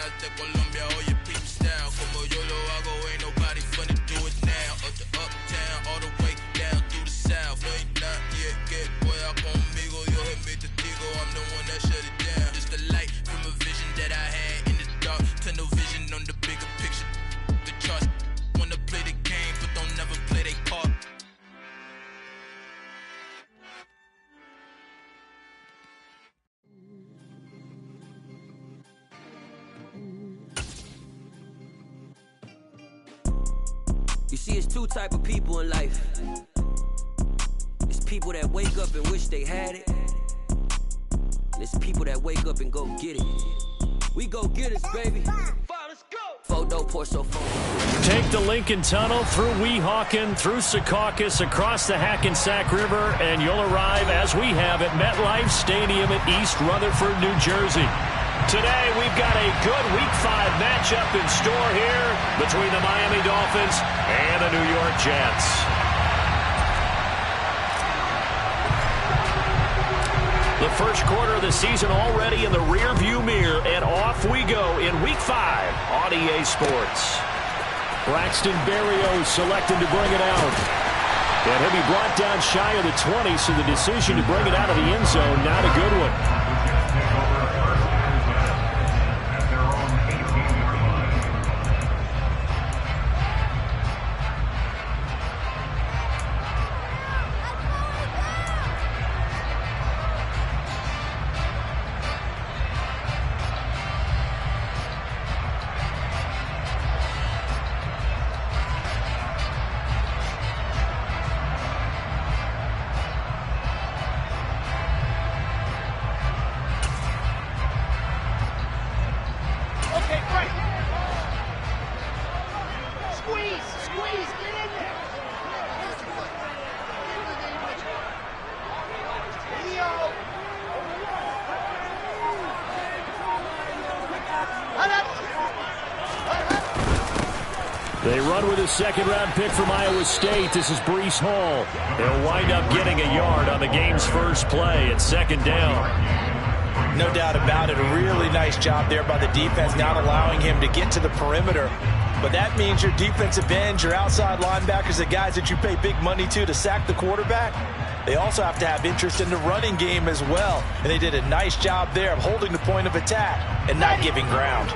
hasta Colombia, oye, peep style. Como yo lo hago, ain't nobody finna do it now. Up to uptown, all the way down through the south. No, ain't not yet, get pueda conmigo. Dios es mi testigo, I'm the one that shut it down. Just the light from a vision that I had in the dark. Tunnel vision on the bigger picture. The charts wanna play the game, but don't never play their part. You see, it's two type of people in life. It's people that wake up and wish they had it. And it's people that wake up and go get it. We go get it, baby. Let's go. Photo, pour so photo. Take the Lincoln Tunnel through Weehawken, through Secaucus, across the Hackensack River, and you'll arrive, as we have, at MetLife Stadium at East Rutherford, New Jersey. Today, we've got a good Week 5 matchup in store here between the Miami Dolphins and the New York Jets. The first quarter of the season already in the rearview mirror, and off we go in Week 5 on EA Sports. Braxton Berrios selected to bring it out. And he'll be brought down shy of the 20, so the decision to bring it out of the end zone, not a good one. They run with a second-round pick from Iowa State. This is Breece Hall. They'll wind up getting a yard on the game's first play at second down. No doubt about it. A really nice job there by the defense, not allowing him to get to the perimeter. But that means your defensive ends, your outside linebackers, the guys that you pay big money to sack the quarterback, they also have to have interest in the running game as well. And they did a nice job there of holding the point of attack and not giving ground.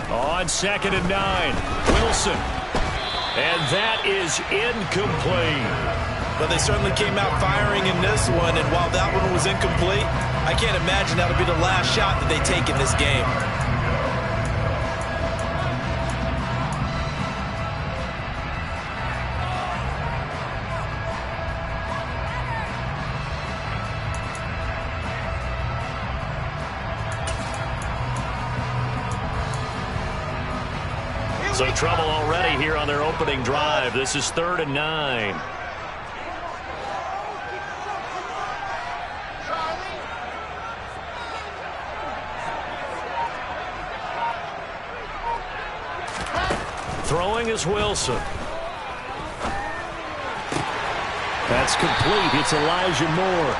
On 2nd and 9, Wilson. And that is incomplete. But they certainly came out firing in this one, and while that one was incomplete, I can't imagine that'll be the last shot that they take in this game. So trouble already here on their opening drive. This is 3rd and 9. Throwing is Wilson. That's complete. It's Elijah Moore.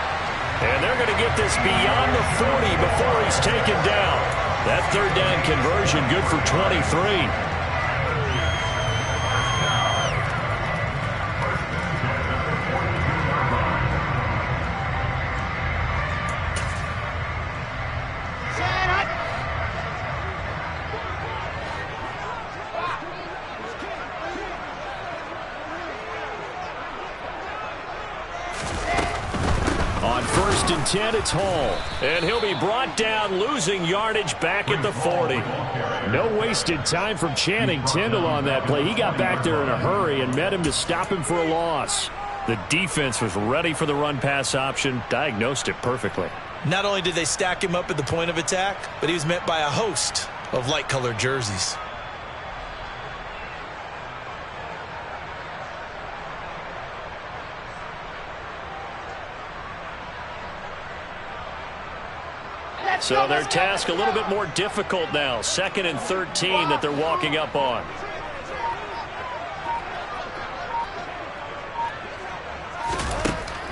And they're going to get this beyond the 40 before he's taken down. That 3rd down conversion good for 23. On 1st and 10, it's Hall. And he'll be brought down, losing yardage back at the 40. No wasted time from Channing Tindall on that play. He got back there in a hurry and met him to stop him for a loss. The defense was ready for the run-pass option, diagnosed it perfectly. Not only did they stack him up at the point of attack, but he was met by a host of light-colored jerseys. So their task a little bit more difficult now. 2nd and 13 that they're walking up on.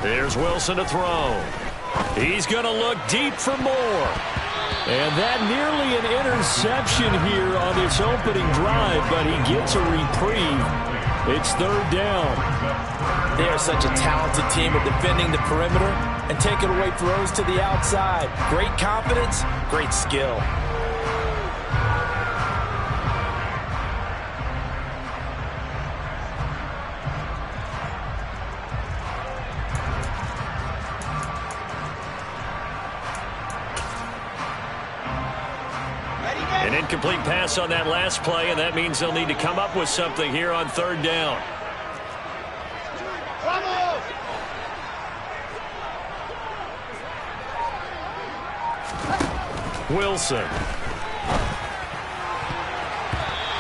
Here's Wilson to throw. He's going to look deep for more. And that nearly an interception here on this opening drive, but he gets a reprieve. It's third down. They are such a talented team at defending the perimeter and taking away throws to the outside. Great confidence, great skill. An incomplete pass on that last play, and that means they'll need to come up with something here on third down. Wilson. And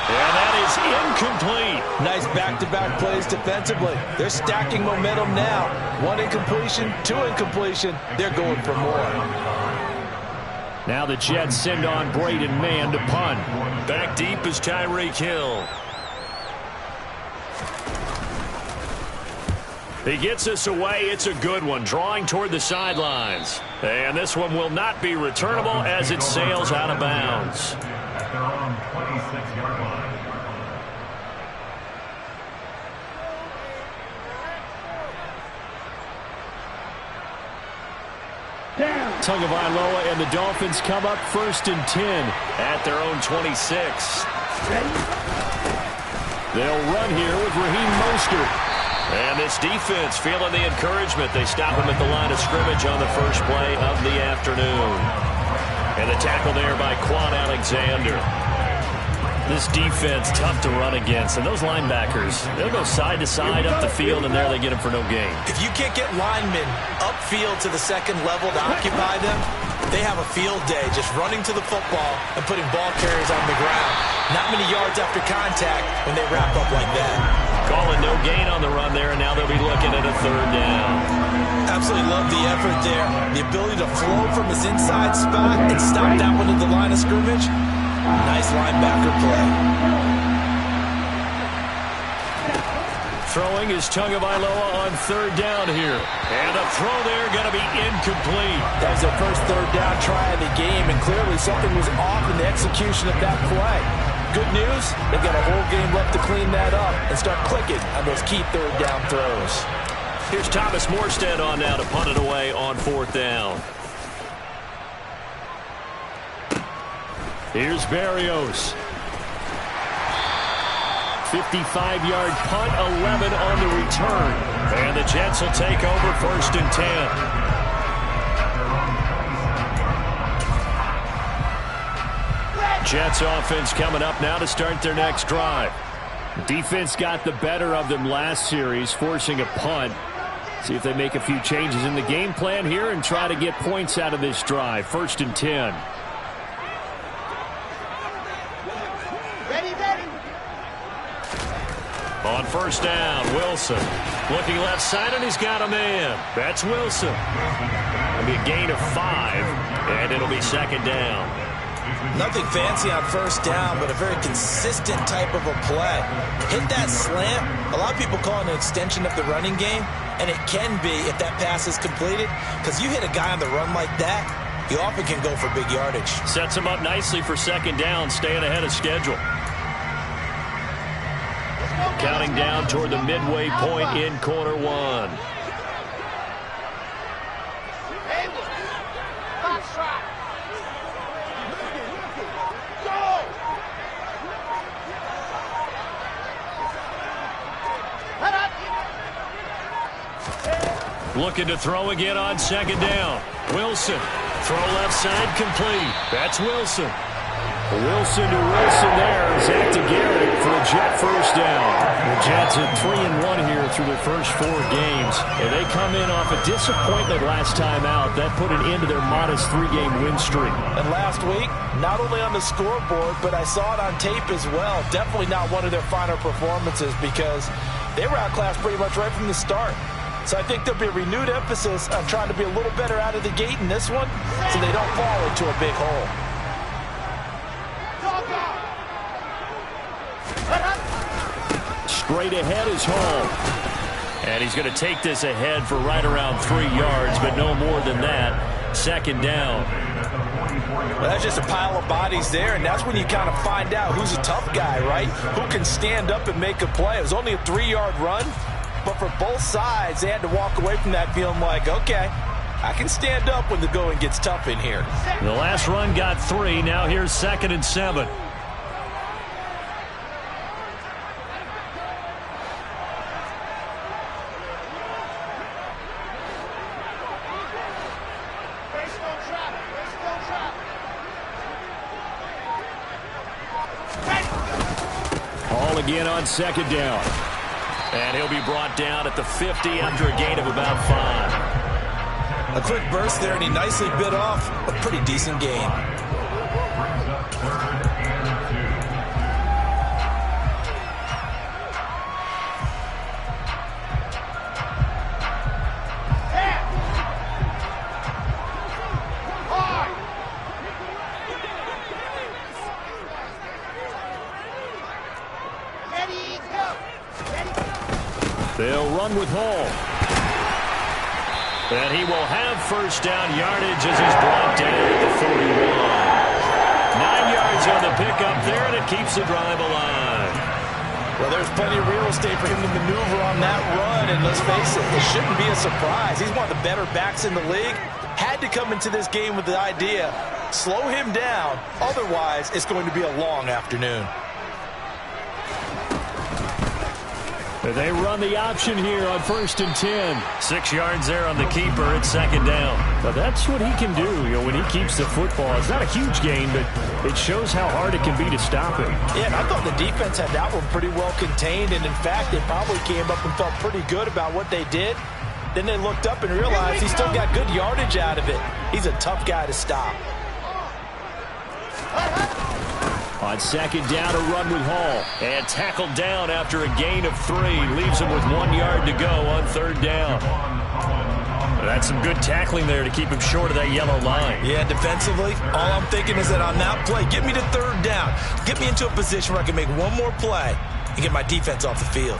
that is incomplete. Nice back-to-back plays defensively. They're stacking momentum now. One incompletion, two incompletion. They're going for more. Now the Jets send on Braden Mann to punt. Back deep is Tyreek Hill. He gets us away. It's a good one, drawing toward the sidelines. And this one will not be returnable as it sails out of bounds. At their own 26-yard line. Tagovailoa and the Dolphins come up 1st and 10 at their own 26. They'll run here with Raheem Mostert. And this defense feeling the encouragement. They stop him at the line of scrimmage on the first play of the afternoon. And the tackle there by Quan Alexander. This defense tough to run against, and those linebackers, they'll go side to side up the field, and there they get them for no gain. If you can't get linemen upfield to the second level to occupy them, they have a field day just running to the football and putting ball carriers on the ground. Not many yards after contact when they wrap up like that. Calling no gain on the run there, and now they'll be looking at a third down. Absolutely love the effort there. The ability to flow from his inside spot and stop that one at the line of scrimmage. Nice linebacker play. Throwing is Tagovailoa on third down here. And a throw there going to be incomplete. That was their first third down try of the game, and clearly something was off in the execution of that play. Good news, they've got a whole game left to clean that up and start clicking on those key third down throws. Here's Thomas Morstead on now to punt it away on fourth down. Here's Berrios. 55-yard punt, 11 on the return. And the Jets will take over 1st and 10. Jets offense coming up now to start their next drive. Defense got the better of them last series, forcing a punt. See if they make a few changes in the game plan here and try to get points out of this drive. 1st and 10. On first down, Wilson. Looking left side, and he's got a man. That's Wilson. It'll be a gain of 5, and it'll be second down. Nothing fancy on first down, but a very consistent type of a play. Hit that slant. A lot of people call it an extension of the running game, and it can be if that pass is completed, because you hit a guy on the run like that, you often can go for big yardage. Sets him up nicely for second down, staying ahead of schedule. Counting down toward the midway point in quarter one. Looking to throw again on second down. Wilson. Throw left side complete. That's Wilson. Wilson to Wilson there. Zach to Garrett for a Jet first down. The Jets at 3-1 here through their first 4 games. And they come in off a disappointment last time out. That put an end to their modest 3-game win streak. And last week, not only on the scoreboard, but I saw it on tape as well. Definitely not one of their finer performances because they were outclassed pretty much right from the start. So I think there'll be a renewed emphasis on trying to be a little better out of the gate in this one so they don't fall into a big hole. Straight ahead is Hall. And he's going to take this ahead for right around 3 yards, but no more than that. Second down. Well, that's just a pile of bodies there, and that's when you kind of find out who's a tough guy, right? Who can stand up and make a play. It was only a 3-yard run, but for both sides, they had to walk away from that feeling like, okay, I can stand up when the going gets tough in here. The last run got 3. Now here's 2nd and 7. Again on 2nd down. And he'll be brought down at the 50 after a gain of about 5. A quick burst there, and he nicely bit off a pretty decent gain. They'll run with Hall. And he will have first down yardage as he's brought down at the 41. 9 yards on the pickup there, and it keeps the drive alive. Well, there's plenty of real estate for him to maneuver on that run, and let's face it, it shouldn't be a surprise. He's one of the better backs in the league. Had to come into this game with the idea, slow him down, otherwise it's going to be a long afternoon. They run the option here on 1st and 10. 6 yards there on the keeper. It's 2nd down. But that's what he can do, when he keeps the football. It's not a huge gain, but it shows how hard it can be to stop him. Yeah, and I thought the defense had that one pretty well contained, and in fact, they probably came up and felt pretty good about what they did. Then they looked up and realized he still got good yardage out of it. He's a tough guy to stop. On 2nd down, a run with Hall. And tackled down after a gain of 3. Leaves him with 1 yard to go on 3rd down. That's some good tackling there to keep him short of that yellow line. Yeah, defensively, all I'm thinking is that on that play, get me to 3rd down. Get me into a position where I can make one more play and get my defense off the field.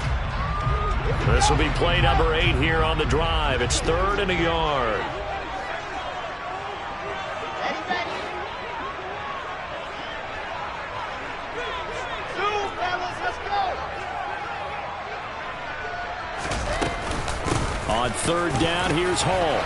This will be play number 8 here on the drive. It's 3rd and a yard. On 3rd down, here's Hall.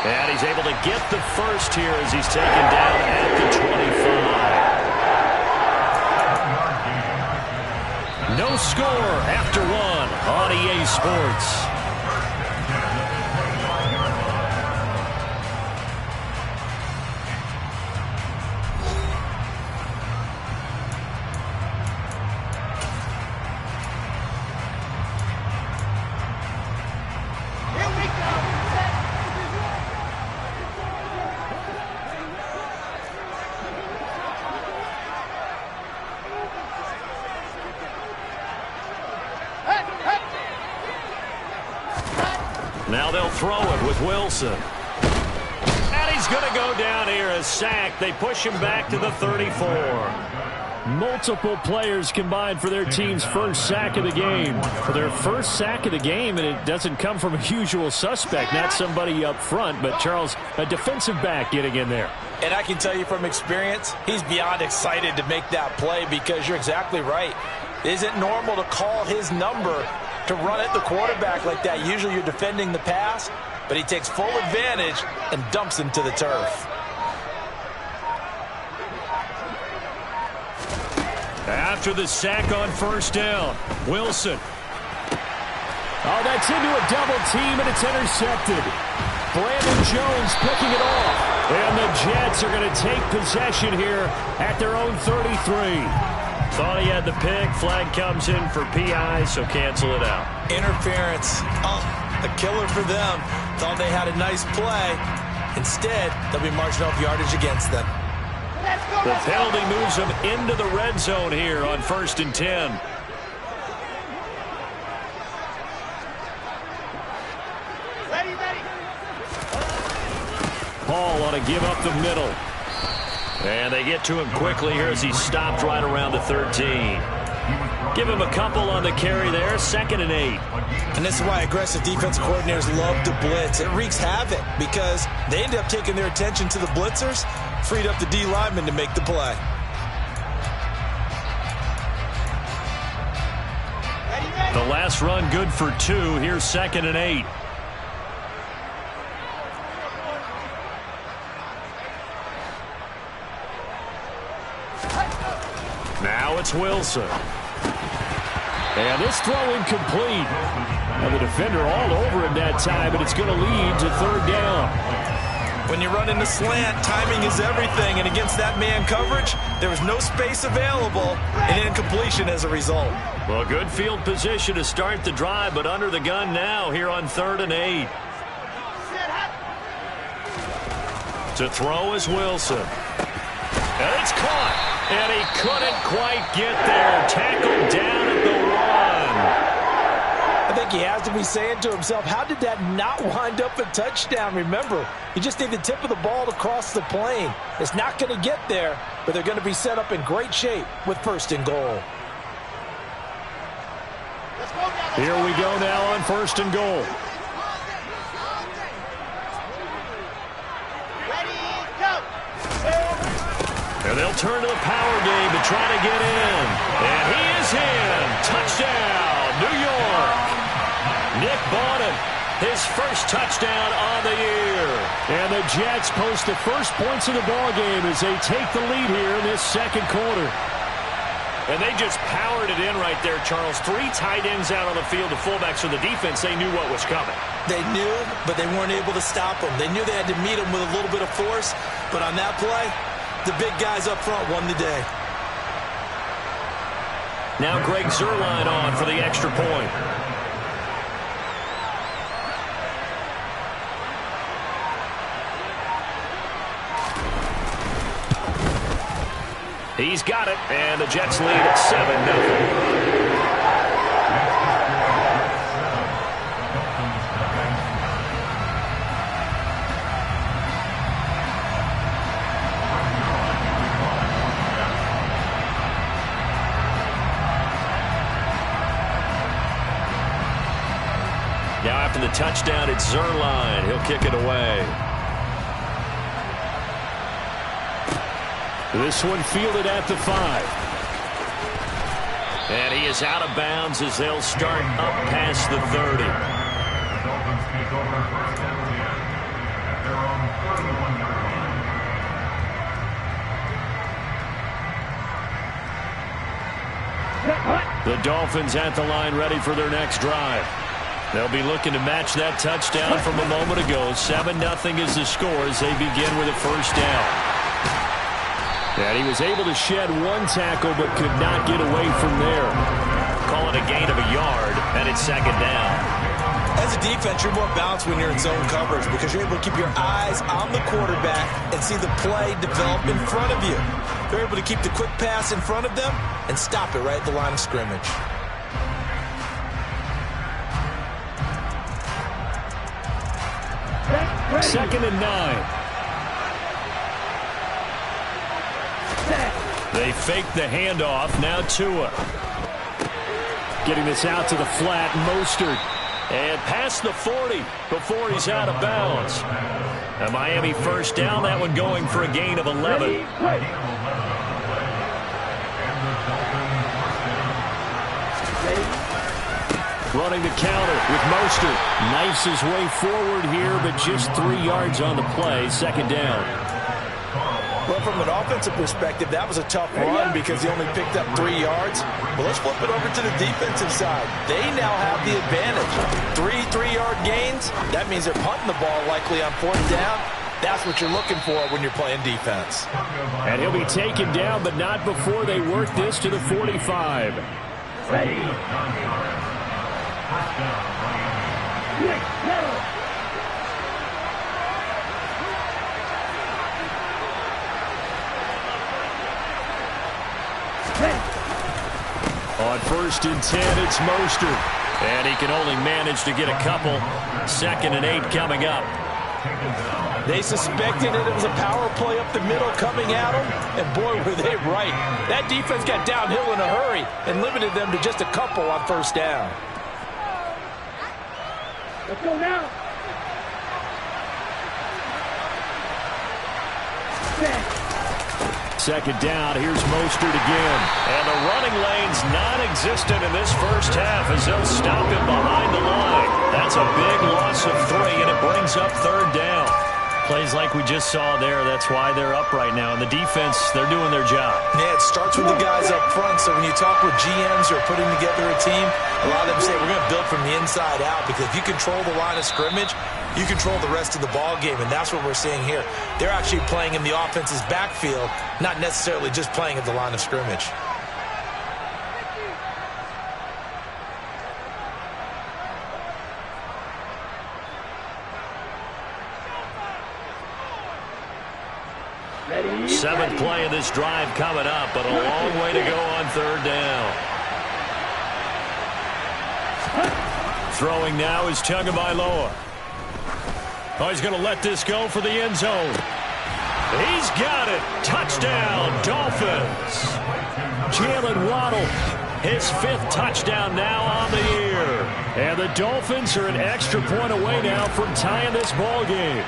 And he's able to get the first here as he's taken down at the 25. No score after 1 on EA Sports. Now they'll throw it with Wilson. And he's going to go down here, a sack. They push him back to the 34. Multiple players combined for their team's first sack of the game. For their first sack of the game, and it doesn't come from a usual suspect, not somebody up front, but Charles, a defensive back getting in there. And I can tell you from experience, he's beyond excited to make that play because you're exactly right. It isn't normal to call his number to run at the quarterback like that. Usually you're defending the pass, but he takes full advantage and dumps him to the turf. After the sack on 1st down, Wilson. Oh, that's into a double team, and it's intercepted. Brandon Jones picking it off. And the Jets are going to take possession here at their own 33. Thought he had the pick. Flag comes in for PI, so cancel it out. Interference. Oh, a killer for them. Thought they had a nice play. Instead, they'll be marching off yardage against them. The penalty moves them into the red zone here on 1st and 10. Hall ought to give up the middle. And they get to him quickly here as he stopped right around the 13. Give him a couple on the carry there, 2nd and 8. And this is why aggressive defensive coordinators love to blitz. It wreaks havoc because they end up taking their attention to the blitzers, freed up the D lineman to make the play. The last run good for 2. Here's 2nd and 8. Now it's Wilson. And this throw incomplete. And the defender all over him that time, and it's going to lead to 3rd down. When you run into slant, timing is everything. And against that man coverage, there was no space available, and incompletion as a result. Well, good field position to start the drive, but under the gun now here on 3rd and 8. To throw is Wilson. And it's caught. And he couldn't quite get there. Tackled down at the 1. I think he has to be saying to himself, how did that not wind up a touchdown? Remember, you just need the tip of the ball to cross the plane. It's not going to get there, but they're going to be set up in great shape with 1st and goal. Here we go now on 1st and goal. And they'll turn to the power game to try to get in. And he is in. Touchdown, New York. Nick Bawden, his first touchdown on the year. And the Jets post the first points of the ballgame as they take the lead here in this 2nd quarter. And they just powered it in right there, Charles. 3 tight ends out on the field, the fullbacks for the defense. They knew what was coming. They knew, but they weren't able to stop them. They knew they had to meet them with a little bit of force, but on that play, the big guys up front won the day. Now Greg Zuerlein on for the extra point. He's got it, and the Jets lead at 7-0. Now after the touchdown, it's Zuerlein. He'll kick it away. This one fielded at the 5. And he is out of bounds as they'll start up past the 30. The Dolphins take over 1st and 10 at their own 41-yard line. The Dolphins at the line ready for their next drive. They'll be looking to match that touchdown from a moment ago. 7-0 is the score as they begin with a 1st down. And he was able to shed 1 tackle but could not get away from there. Call it a gain of a yard, and it's 2nd down. As a defense, you're more balanced when you're in zone coverage because you're able to keep your eyes on the quarterback and see the play develop in front of you. They're able to keep the quick pass in front of them and stop it right at the line of scrimmage. Second and 9. They fake the handoff. Now Tua. Getting this out to the flat. Mostert. And past the 40 before he's out of bounds. A Miami 1st down. That one going for a gain of 11. Running the counter with Mostert. Knifes his way forward here, but just 3 yards on the play. 2nd down. Well, from an offensive perspective, that was a tough run because he only picked up 3 yards. But let's flip it over to the defensive side. They now have the advantage. 3 3-yard gains. That means they're punting the ball likely on 4th down. That's what you're looking for when you're playing defense. And he'll be taken down, but not before they work this to the 45. Ready. On 1st and 10, it's Mostert. And he can only manage to get a couple. 2nd and 8 coming up. They suspected it was a power play up the middle coming at them, and boy, were they right. That defense got downhill in a hurry and limited them to just a couple on first down. Let's go now. Second down, here's Mostert again. And the running lane's non-existent in this first half as they'll stop him behind the line. That's a big loss of 3, and it brings up third down. Plays like we just saw there. That's why they're up right now. And the defense, they're doing their job. Yeah, it starts with the guys up front. So when you talk with GMs who are putting together a team, a lot of them say we're going to build from the inside out, because if you control the line of scrimmage, you control the rest of the ball game, and that's what we're seeing here. They're actually playing in the offense's backfield, not necessarily just playing at the line of scrimmage. Seventh play of this drive coming up, but a long way to go on third down. Throwing now is Tagovailoa. Oh, he's going to let this go for the end zone. He's got it. Touchdown, Dolphins. Jalen Waddle, his 5th touchdown now on the year. And the Dolphins are an extra point away now from tying this ball game.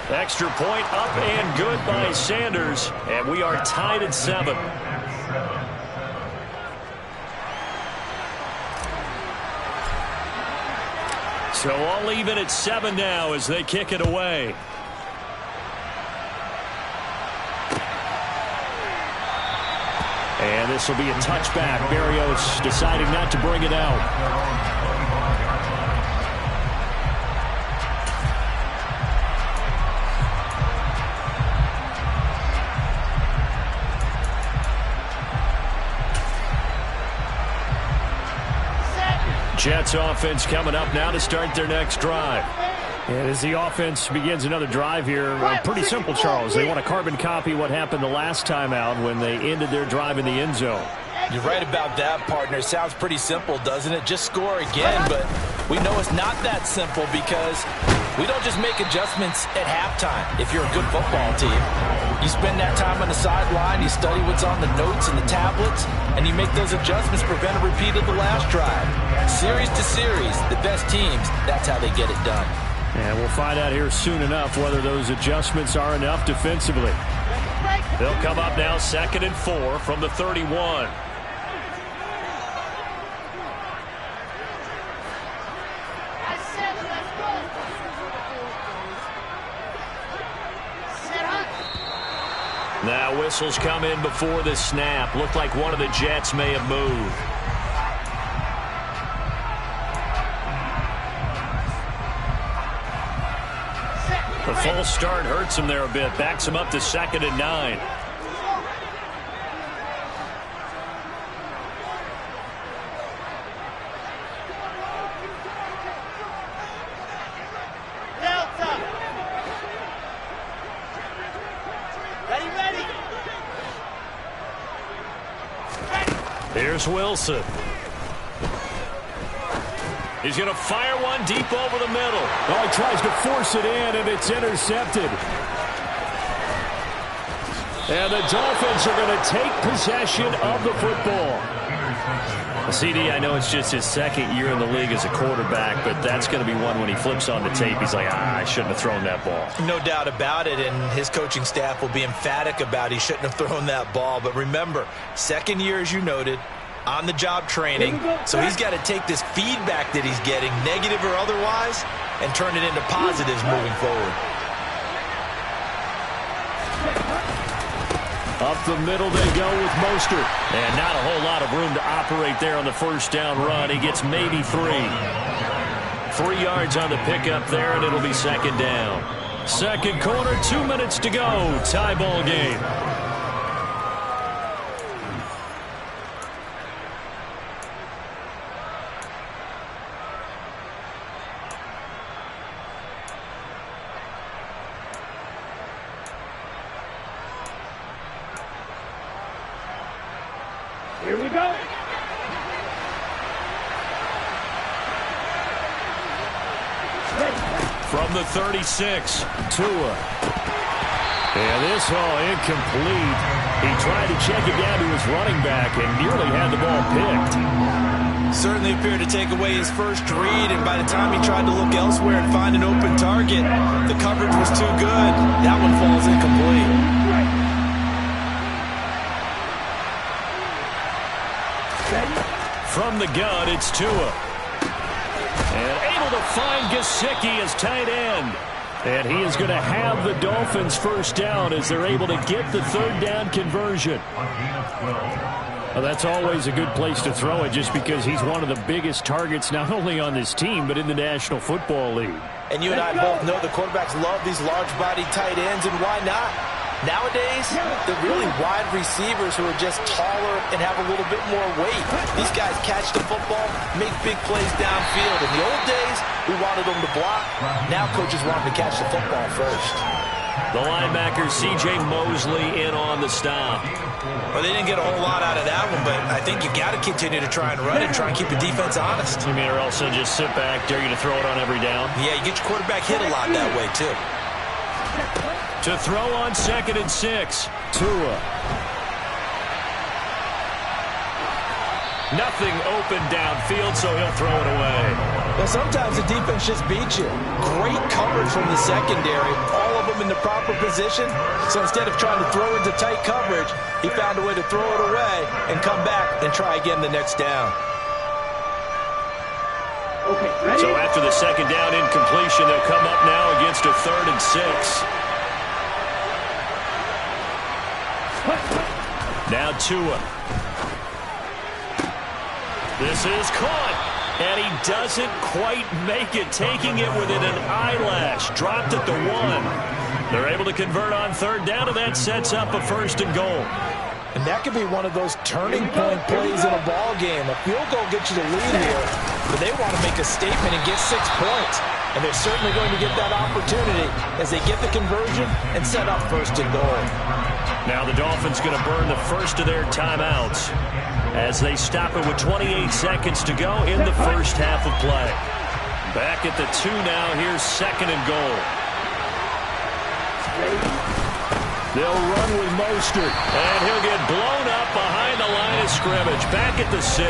Extra point up and good by Sanders, and we are tied at 7. So all even at 7 now as they kick it away. And this will be a touchback. Berrios deciding not to bring it out. Jets offense coming up now to start their next drive. And as the offense begins another drive here, pretty simple, Charles. They want to carbon copy what happened the last time out when they ended their drive in the end zone. You're right about that, partner. It sounds pretty simple, doesn't it? Just score again, but we know it's not that simple because we don't just make adjustments at halftime if you're a good football team. You spend that time on the sideline, you study what's on the notes and the tablets, and you make those adjustments, prevent a repeat of the last drive. Series to series, the best teams, that's how they get it done. And we'll find out here soon enough whether those adjustments are enough defensively. They'll come up now 2nd and 4 from the 31. Now whistles come in before the snap. Looked like one of the Jets may have moved. The false start hurts him there a bit. Backs him up to 2nd and 9. Here's Wilson. He's going to fire one deep over the middle. Oh, he tries to force it in, and it's intercepted. And the Dolphins are going to take possession of the football. CD, I know it's just his 2nd year in the league as a quarterback, but that's going to be one when he flips on the tape. He's like, I shouldn't have thrown that ball. No doubt about it, and his coaching staff will be emphatic about he shouldn't have thrown that ball. But remember, 2nd year, as you noted, on-the-job training, so he's got to take this feedback that he's getting, negative or otherwise, and turn it into positives moving forward. Up the middle they go with Mostert. And not a whole lot of room to operate there on the first down run. He gets maybe 3. 3 yards on the pickup there, and it'll be 2nd down. Second quarter, 2 minutes to go. Tie ball game. Here we go. From the 36, Tua. And this all incomplete. He tried to check it down to his running back and nearly had the ball picked. Certainly appeared to take away his first read, and by the time he tried to look elsewhere and find an open target, the coverage was too good. That one falls incomplete. From the gun, it's Tua. And able to find Gesicki as tight end. And he is going to have the Dolphins first down as they're able to get the third down conversion. Well, that's always a good place to throw it just because he's one of the biggest targets not only on this team but in the National Football League. And you and I both know the quarterbacks love these large-bodied tight ends, and why not? Nowadays, the really wide receivers who are just taller and have a little bit more weight. These guys catch the football, make big plays downfield. In the old days, we wanted them to block. Now coaches want them to catch the football first. The linebacker, C.J. Mosley, in on the stop. Well, they didn't get a whole lot out of that one, but I think you got to continue to try and run it, try and keep the defense honest. You mean, or else they'll just sit back, dare you to throw it on every down? Yeah, you get your quarterback hit a lot that way, too. To throw on 2nd and 6, Tua. Nothing open downfield, so he'll throw it away. Now, sometimes the defense just beats you. Great coverage from the secondary, all of them in the proper position. So instead of trying to throw into tight coverage, he found a way to throw it away and come back and try again the next down. Okay, so after the second down incompletion, they'll come up now against a 3rd and 6. Now Tua. This is caught, and he doesn't quite make it, taking it within an eyelash. Dropped at the 1. They're able to convert on 3rd down, and that sets up a 1st and goal. And that could be one of those turning point plays in a ball game. A field goal gets you the lead here, but they want to make a statement and get 6 points. And they're certainly going to get that opportunity as they get the conversion and set up 1st and goal. Now the Dolphins going to burn the first of their timeouts as they stop it with 28 seconds to go in the first half of play. Back at the 2 now. Here's 2nd and goal. They'll run with Mostert, and he'll get blown up behind the line of scrimmage. Back at the 6.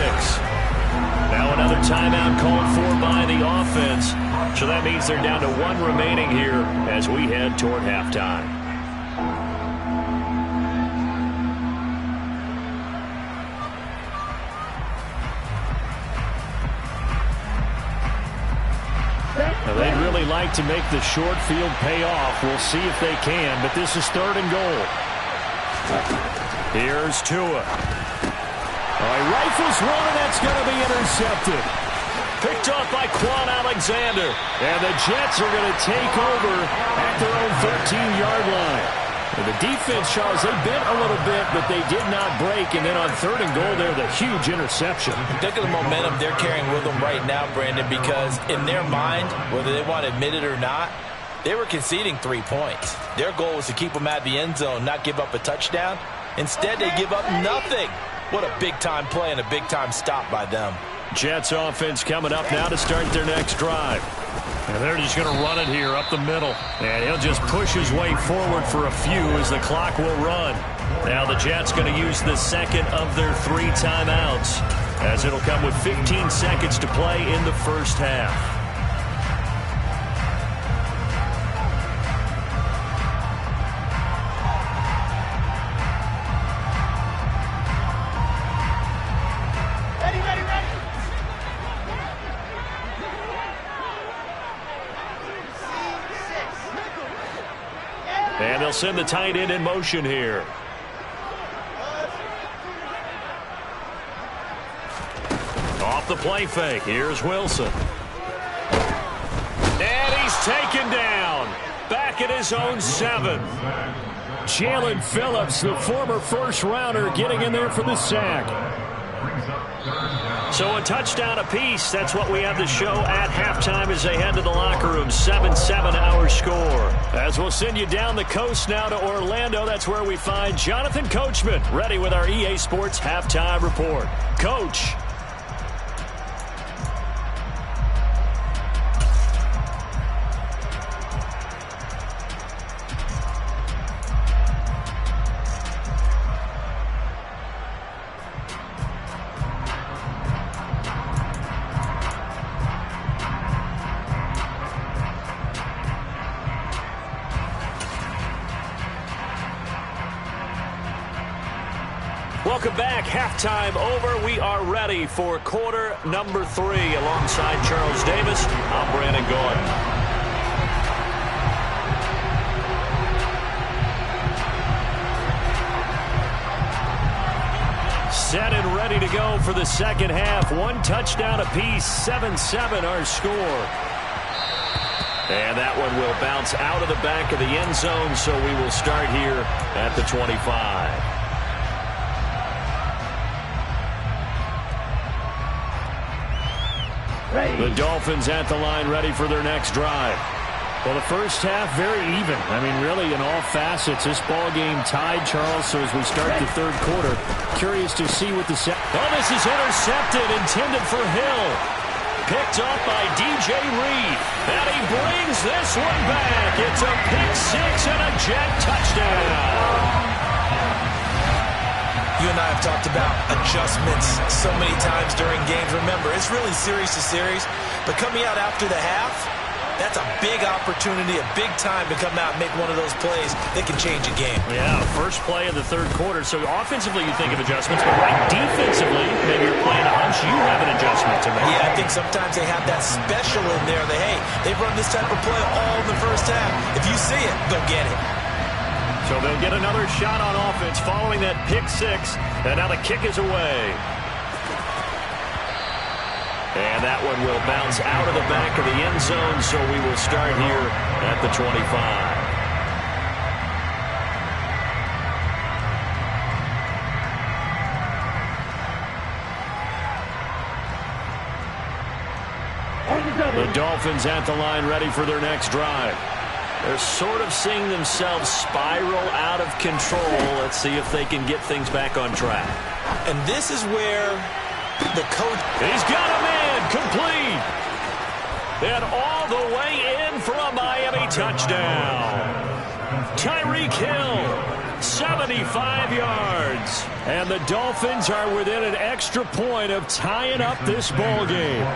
Now another timeout called for by the offense. So that means they're down to 1 remaining here as we head toward halftime. Now they'd really like to make the short field pay off. We'll see if they can, but this is 3rd and goal. Here's Tua. He rifles one, and that's going to be intercepted. Picked off by Quan Alexander. And the Jets are going to take over at their own 13-yard line. And the defense, Charles, they bent a little bit, but they did not break. And then on 3rd and goal, they're the huge interception. Look at the momentum they're carrying with them right now, Brandon, because in their mind, whether they want to admit it or not, they were conceding 3 points. Their goal was to keep them at the end zone, not give up a touchdown. Instead, they give up nothing. What a big-time play and a big-time stop by them. Jets offense coming up now to start their next drive. And they're just going to run it here up the middle. And he'll just push his way forward for a few as the clock will run. Now the Jets going to use the 2nd of their 3 timeouts, as it'll come with 15 seconds to play in the first half. And they'll send the tight end in motion here. Off the play fake. Here's Wilson. And he's taken down. Back at his own 7. Jalen Phillips, the former first-rounder, getting in there for the sack. So a touchdown apiece. That's what we have to show at halftime as they head to the locker room. 7-7 our score. As we'll send you down the coast now to Orlando. That's where we find Jonathan Coachman ready with our EA Sports halftime report. Coach. Welcome back. Halftime over. We are ready for quarter number 3. Alongside Charles Davis, I'm Brandon Gordon. Set and ready to go for the second half. 1 touchdown apiece, 7-7 our score. And that one will bounce out of the back of the end zone, so we will start here at the 25. The Dolphins at the line, ready for their next drive. Well, the first half, very even. I mean, really, in all facets, this ball game tied, Charles. So as we start the third quarter, curious to see what the Oh, this is intercepted, intended for Hill. Picked up by DJ Reed. And he brings this one back. It's a pick 6 and a jet touchdown. You and I have talked about adjustments so many times during games. Remember, it's really series to series. But coming out after the half, that's a big opportunity, a big time to come out and make one of those plays that can change a game. Yeah, first play of the third quarter. So offensively, you think of adjustments, but right defensively, maybe you're playing a hunch. You have an adjustment to make. Yeah, I think sometimes they have that special in there that, hey, they've run this type of play all in the first half. If you see it, go get it. So they'll get another shot on offense following that pick 6, and now the kick is away. And that one will bounce out of the back of the end zone, so we will start here at the 25. The Dolphins at the line, ready for their next drive. They're sort of seeing themselves spiral out of control. Let's see if they can get things back on track. And this is where the coach... He's got a man complete. And all the way in for a Miami touchdown. Tyreek Hill, 75 yards. And the Dolphins are within an extra point of tying up this ball game.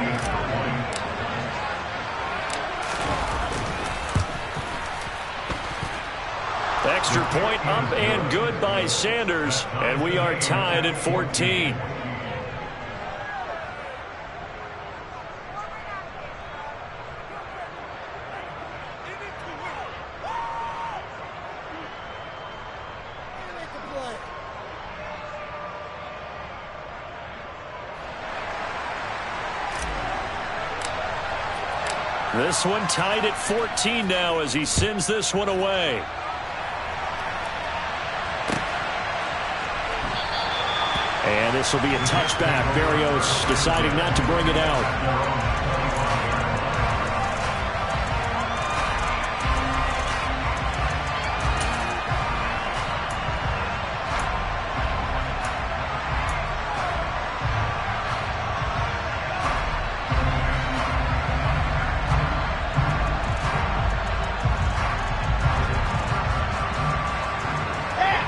Extra point up and good by Sanders, and we are tied at 14. This one tied at 14 now as he sends this one away. And this will be a touchback. Berrios deciding not to bring it out.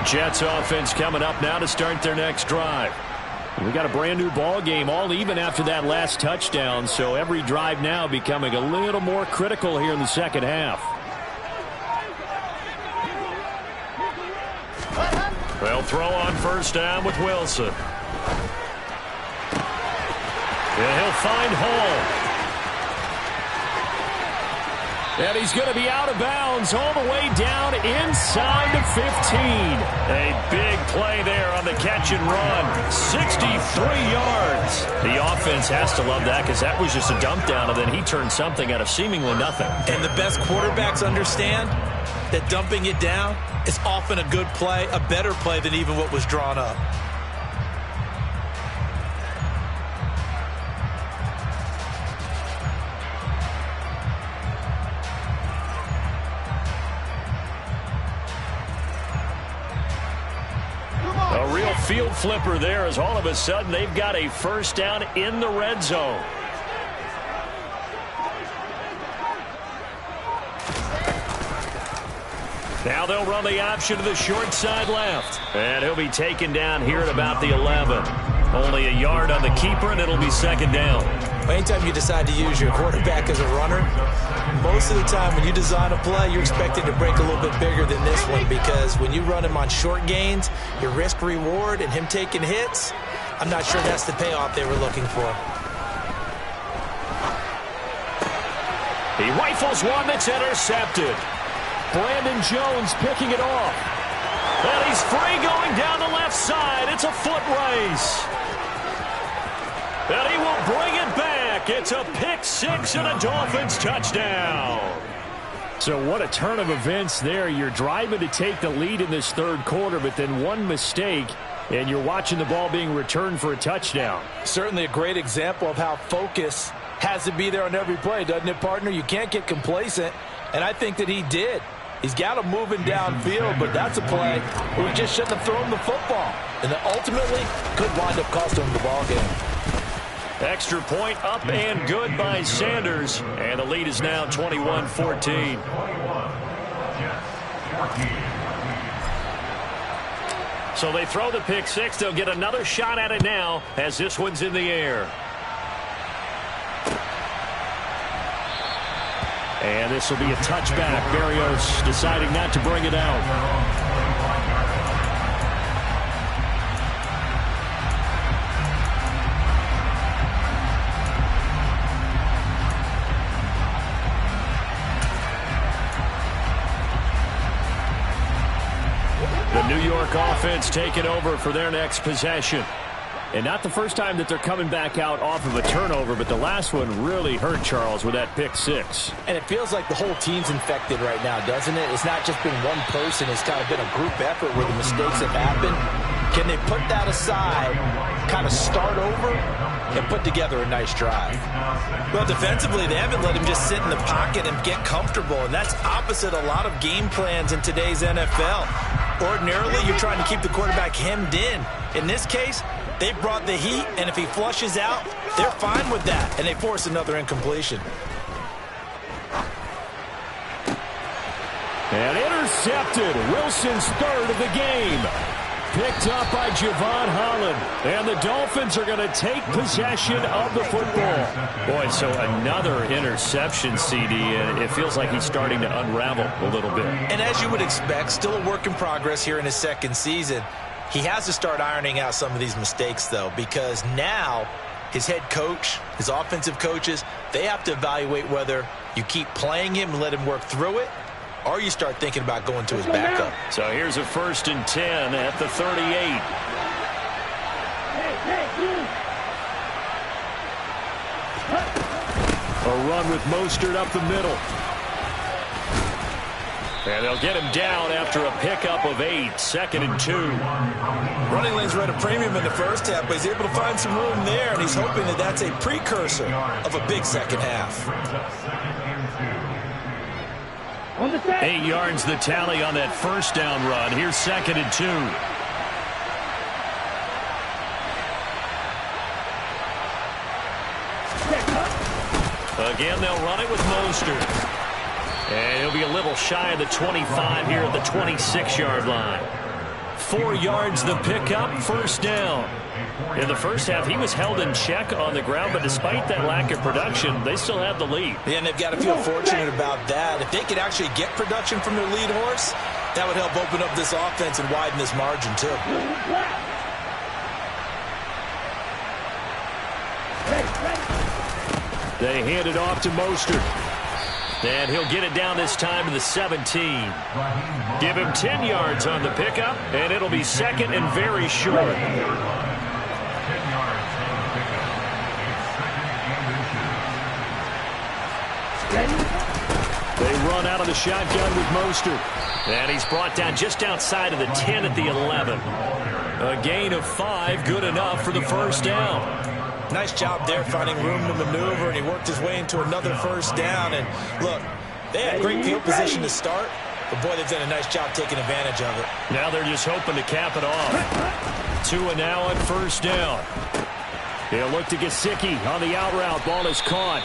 Jets offense coming up now to start their next drive. We got a brand new ball game, all even after that last touchdown, so every drive now becoming a little more critical here in the second half. They'll throw on first down with Wilson. And he'll find Hall. And he's going to be out of bounds all the way down inside the 15. A big play there on the catch and run. 63 yards. The offense has to love that because that was just a dump down, and then he turned something out of seemingly nothing. And the best quarterbacks understand that dumping it down is often a good play, a better play than even what was drawn up. A real field flipper there as all of a sudden they've got a first down in the red zone. Now they'll run the option to the short side left. And he'll be taken down here at about the 11. Only a yard on the keeper, and it'll be second down. Anytime you decide to use your quarterback as a runner, most of the time when you design a play, you're expected to break a little bit bigger than this one, because when you run him on short gains, your risk-reward and him taking hits, I'm not sure that's the payoff they were looking for. He rifles one that's intercepted. Brandon Jones picking it off. And he's free going down the left side. It's a foot race. And he will bring it back. It's a pick six and a Dolphins touchdown. So what a turn of events there. You're driving to take the lead in this third quarter, but then one mistake, and you're watching the ball being returned for a touchdown. Certainly a great example of how focus has to be there on every play, doesn't it, partner? You can't get complacent, and I think that he did. He's got him moving downfield, but that's a play where he just shouldn't have thrown the football. And then ultimately could wind up costing him the ball game. Extra point up and good by Sanders. And the lead is now 21-14. So they throw the pick six. They'll get another shot at it now as this one's in the air. And this will be a touchback. Berrios deciding not to bring it out. The New York offense taking over for their next possession. And not the first time that they're coming back out off of a turnover, but the last one really hurt Charles with that pick six. And it feels like the whole team's infected right now, doesn't it? It's not just been one person. It's kind of been a group effort where the mistakes have happened. Can they put that aside, kind of start over, and put together a nice drive? Well, defensively, they haven't let him just sit in the pocket and get comfortable, and that's opposite a lot of game plans in today's NFL. Ordinarily, you're trying to keep the quarterback hemmed in. In this case, they brought the heat, and if he flushes out, they're fine with that, and they force another incompletion. And intercepted. Wilson's third of the game. Picked up by Javon Holland. And the Dolphins are going to take possession of the football. Boy, so another interception, CD, and it feels like he's starting to unravel a little bit. And as you would expect, still a work in progress here in his second season. He has to start ironing out some of these mistakes, though, because now his head coach, his offensive coaches, they have to evaluate whether you keep playing him and let him work through it, or you start thinking about going to his backup. So here's a 1st and 10 at the 38. A run with Mostert up the middle. And they'll get him down after a pickup of 8, 2nd and 2. Running lanes were at a premium in the first half, but he's able to find some room there, and he's hoping that that's a precursor of a big second half. 8 yards the tally on that first down run. Here's 2nd and 2. Again, they'll run it with Mostert. And he'll be a little shy of the 25 here at the 26-yard line. 4 yards the pickup, 1st down. In the first half, he was held in check on the ground, but despite that lack of production, they still have the lead. Yeah, and they've got to feel fortunate about that. If they could actually get production from their lead horse, that would help open up this offense and widen this margin, too. They hand it off to Mostert. And he'll get it down this time to the 17. Give him 10 yards on the pickup, and it'll be 2nd and very short. They run out of the shotgun with Mostert. And he's brought down just outside of the 10 at the 11. A gain of 5, good enough for the 1st down. Nice job there finding room to maneuver, and he worked his way into another 1st down. And look, they had great field position to start, but boy, they've done a nice job taking advantage of it. Now they're just hoping to cap it off. 2 and now on 1st down. He'll look to Gesicki on the out route. Ball is caught.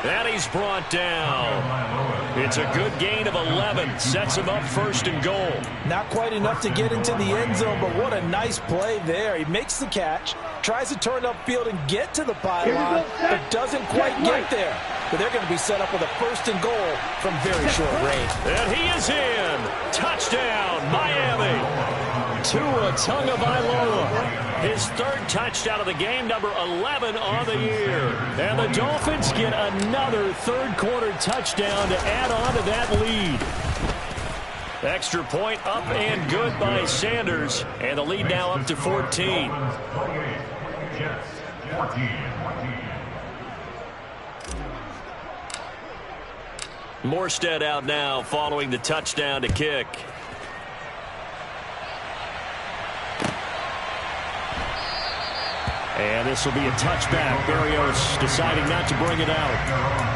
And he's brought down. It's a good gain of 11. Sets him up first and goal. Not quite enough to get into the end zone, but what a nice play there. He makes the catch, tries to turn upfield and get to the pylon, but doesn't quite get there. But they're going to be set up with a first and goal from very short range. And he is in. Touchdown, Miami. Tua Tagovailoa. His third touchdown of the game, number 11 on the year. And the Dolphins get another third-quarter touchdown to add on to that lead. Extra point up and good by Sanders. And the lead now up to 14. Jets 14. Morstead out now following the touchdown to kick. And this will be a touchback. Berrios deciding not to bring it out.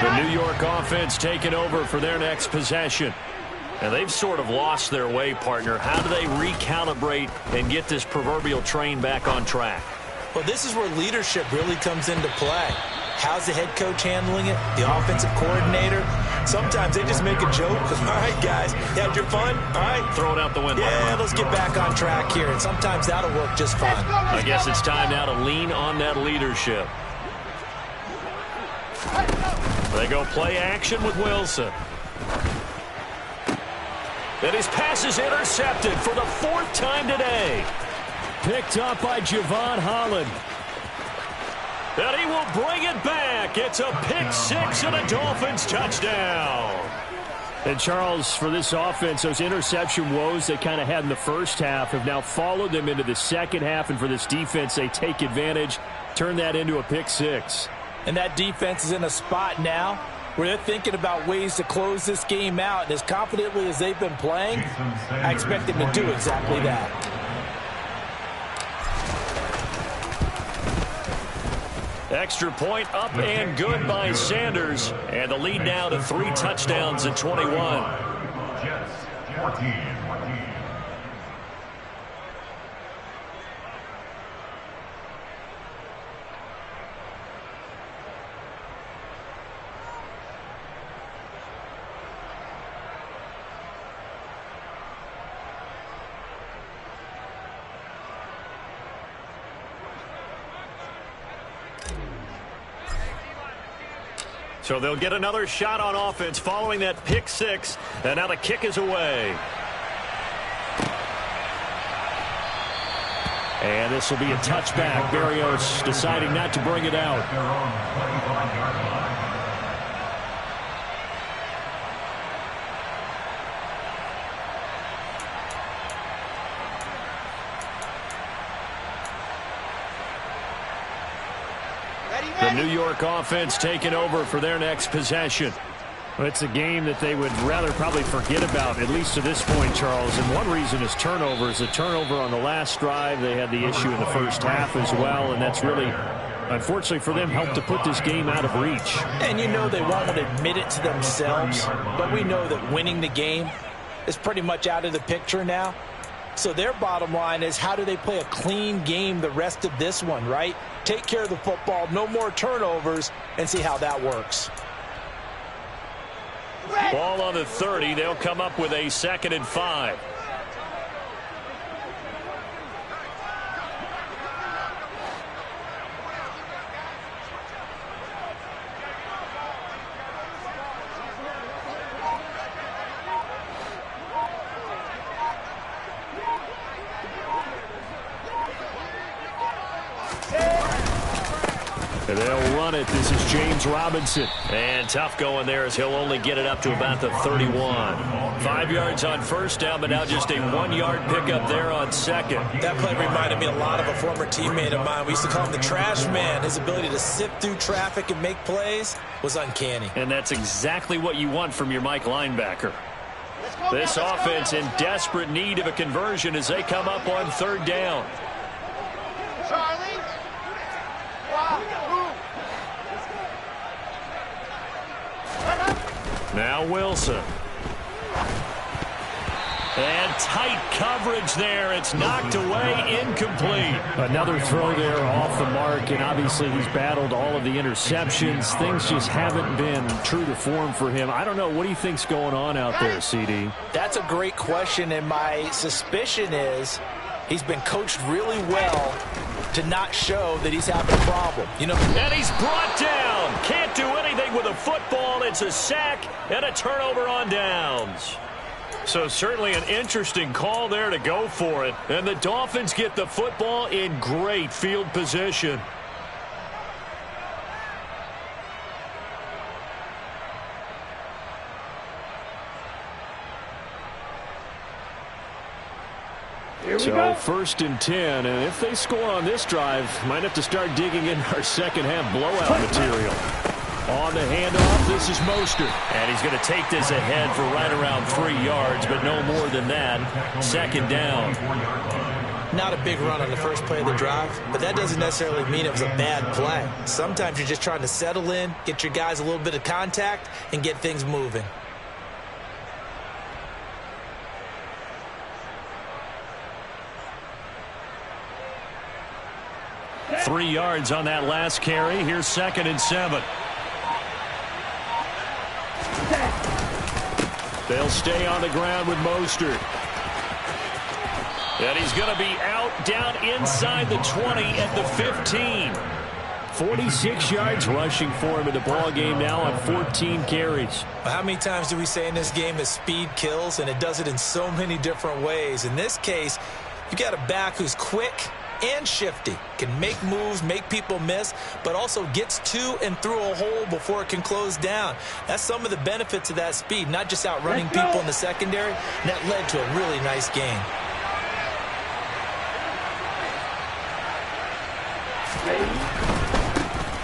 The New York offense taking over for their next possession. And they've sort of lost their way, partner. How do they recalibrate and get this proverbial train back on track? Well, this is where leadership really comes into play. How's the head coach handling it? The offensive coordinator? Sometimes they just make a joke. All right, guys, you had your fun? All right. Throw it out the window. Yeah, let's get back on track here. And sometimes that'll work just fine. I guess it's time now to lean on that leadership. They go play action with Wilson. And his pass is intercepted for the fourth time today. Picked up by Javon Holland. And he will bring it back. It's a pick six and a Dolphins touchdown. And Charles, for this offense, those interception woes they kind of had in the first half have now followed them into the second half. And for this defense, they take advantage, turn that into a pick six. And that defense is in a spot now where they're thinking about ways to close this game out. And as confidently as they've been playing, I expect them to do exactly that. Extra point up and good by Sanders. And the lead now to 3 touchdowns at 21. Jets 14. So they'll get another shot on offense following that pick six. And now the kick is away. And this will be a touchback. Berrios deciding not to bring it out. The New York offense taking over for their next possession. Well, it's a game that they would rather probably forget about, at least to this point, Charles. And one reason is turnovers. A turnover on the last drive. They had the issue in the first half as well, and that's really, unfortunately for them, helped to put this game out of reach. And you know they won't admit it to themselves, but we know that winning the game is pretty much out of the picture now. So their bottom line is, how do they play a clean game the rest of this one, right? Take care of the football, no more turnovers, and see how that works. Ball on the 30. They'll come up with a 2nd and 5. And they'll run run it. This is James Robinson. And tough going there as he'll only get it up to about the 31. 5 yards on first down, but now just a 1-yard pickup there on second. That play reminded me a lot of a former teammate of mine. We used to call him the trash man. His ability to sift through traffic and make plays was uncanny. And that's exactly what you want from your Mike linebacker. This offense in desperate need of a conversion as they come up on third down. Now Wilson. And tight coverage there. It's knocked away, incomplete. Another throw there off the mark, and obviously he's battled all of the interceptions. Things just haven't been true to form for him. I don't know. What do you think's going on out there, CD? That's a great question, and my suspicion is he's been coached really well to not show that he's having a problem. And he's brought down. Can't do anything with a football. It's a sack and a turnover on downs. So certainly an interesting call there to go for it. And the Dolphins get the football in great field position. So first and 10, and if they score on this drive, might have to start digging in our second half blowout material. On the handoff, this is Mostert. And he's going to take this ahead for right around 3 yards, but no more than that. Second down. Not a big run on the first play of the drive, but that doesn't necessarily mean it was a bad play. Sometimes you're just trying to settle in, get your guys a little bit of contact, and get things moving. Three yards on that last carry. Here's second and 7. They'll stay on the ground with Mostert. And he's going to be out down inside the 20 at the 15. 46 yards rushing for him in the ball game now on 14 carries. How many times do we say in this game that speed kills, and it does it in so many different ways? In this case, you got a back who's quick and shifty, can make moves, make people miss, but also gets to and through a hole before it can close down. That's some of the benefits of that speed, not just outrunning people in the secondary, and that led to a really nice game.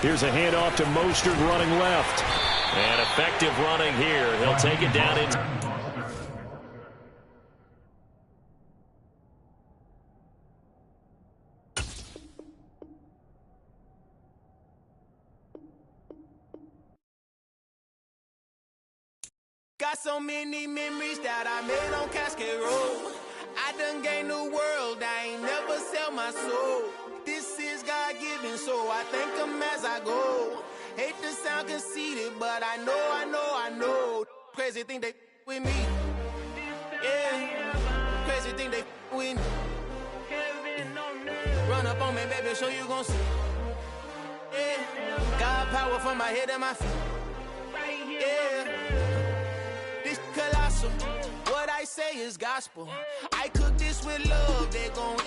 Here's a handoff to Mostert running left. And effective running here. He'll take it down into... Got so many memories that I made on Cascade Road. I done gained the world, I ain't never sell my soul. This is God-given, so I thank him as I go. Hate to sound conceited, but I know. Crazy thing they with me. Yeah, crazy thing they with me. Run up on me, baby, show you gon' see. Yeah, God power from my head and my feet. Yeah. Colossal. What I say is gospel. I cook this with love.